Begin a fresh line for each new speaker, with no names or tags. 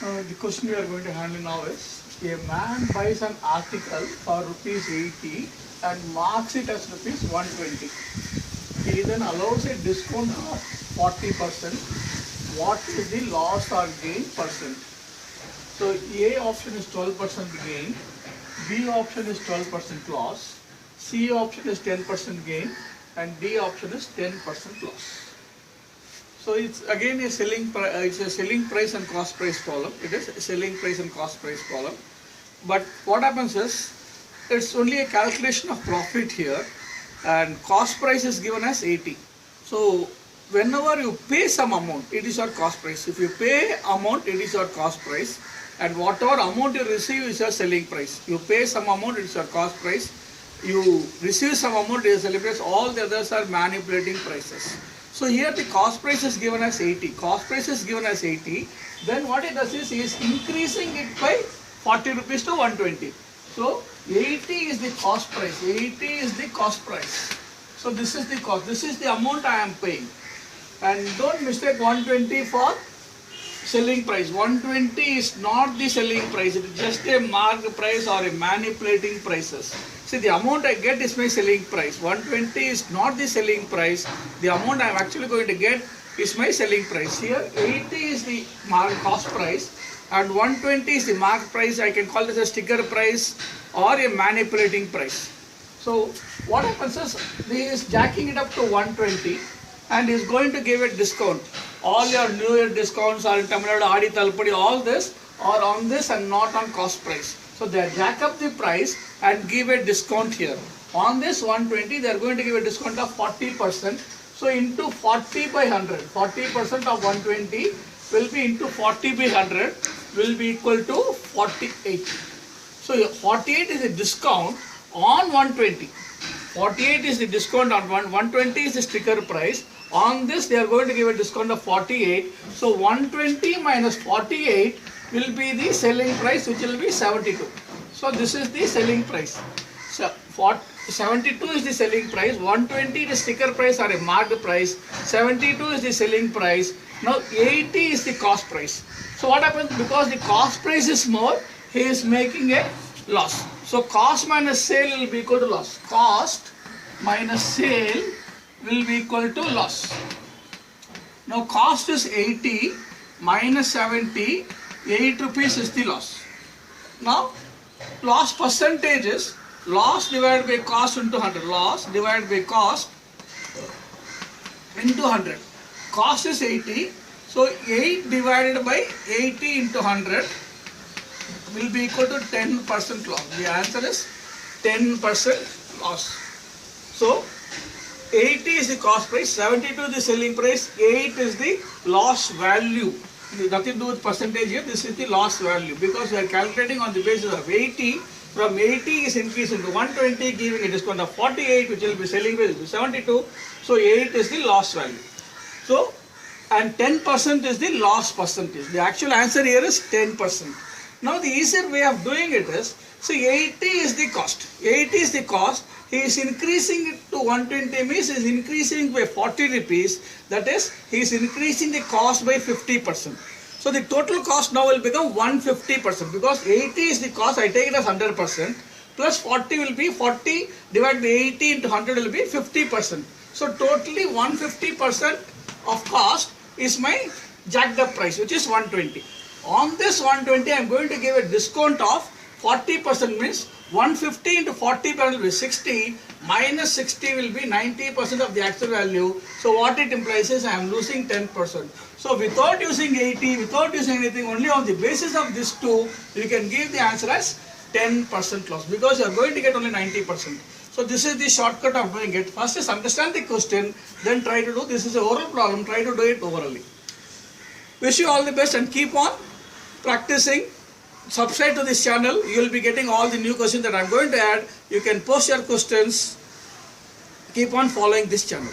The question we are going to handle now is, a man buys an article for rupees 80 and marks it as rupees 120. He then allows a discount of 40%. What is the loss or gain percent? So A option is 12% gain, B option is 12% loss, C option is 10% gain, and D option is 10% loss. So it's again a it's a selling price and cost price column. It is a selling price and cost price column. But what happens is, it's only a calculation of profit here, and cost price is given as 80. So whenever you pay some amount, it is your cost price. If you pay amount, it is your cost price, and whatever amount you receive is your selling price. You pay some amount, it is your cost price. You receive some amount, it is selling price. All the others are manipulating prices. So here the cost price is given as 80. Cost price is given as 80. Then what it does is, he is increasing it by 40 rupees to 120. So 80 is the cost price. 80 is the cost price. So this is the cost. This is the amount I am paying. And don't mistake 120 for selling price. 120 is not the selling price. It is just a marked price or a manipulating prices. See, the amount I get is my selling price. 120 is not the selling price. The amount I am actually going to get is my selling price. Here 80 is the marked cost price and 120 is the marked price. I can call this a sticker price or a manipulating price. So what happens is, he is jacking it up to 120 and is going to give a discount. All your New Year discounts are in Tamil Nadu, Adi Talpadi, all this are on this and not on cost price. So they jack up the price and give a discount here. On this 120, they are going to give a discount of 40%. So into 40 by 100, 40% of 120 will be into 40 by 100 will be equal to 48. So 48 is a discount on 120. 48 is the discount on 120 is the sticker price. On this they are going to give a discount of 48. So 120 minus 48 will be the selling price, which will be 72. So this is the selling price. So 72 is the selling price, 120 is sticker price or a marked price, 72 is the selling price. Now 80 is the cost price. So what happens, because the cost price is more, he is making a loss. So cost minus sale will be equal to loss. Cost minus sale will be equal to loss. Now cost is 80 minus 70, 8 rupees is the loss. Now loss percentage is loss divided by cost into 100. Loss divided by cost into 100. Cost is 80. So 8 divided by 80 into 100 will be equal to 10% loss. The answer is 10% loss. So 80 is the cost price, 72 is the selling price, 8 is the loss value. Nothing to do with percentage here. This is the loss value, because we are calculating on the basis of 80. From 80 is increased into 120, giving a discount of 48, which will be selling price is 72. So 8 is the loss value. So, and 10% is the loss percentage. The actual answer here is 10%. Now the easier way of doing it is, see, 80 is the cost. 80 is the cost. He is increasing it to 120 means he is increasing by 40 rupees. That is, he is increasing the cost by 50%. So the total cost now will become 150%, because 80 is the cost. I take it as 100%. Plus 40 will be 40 divided by 80 into 100 will be 50%. So totally 150% of cost is my jacked up price, which is 120. On this 120, I am going to give a discount of 40%, means 150 into 40 will be 60, minus 60 will be 90% of the actual value. So what it implies is I am losing 10%. So without using 80, without using anything, only on the basis of this two, you can give the answer as 10% loss, because you are going to get only 90%. So this is the shortcut of doing it. First is understand the question, then try to do. This is an oral problem, try to do it orally. Wish you all the best and keep on practicing. Subscribe to this channel. You will be getting all the new questions that I am going to add. You can post your questions. Keep on following this channel.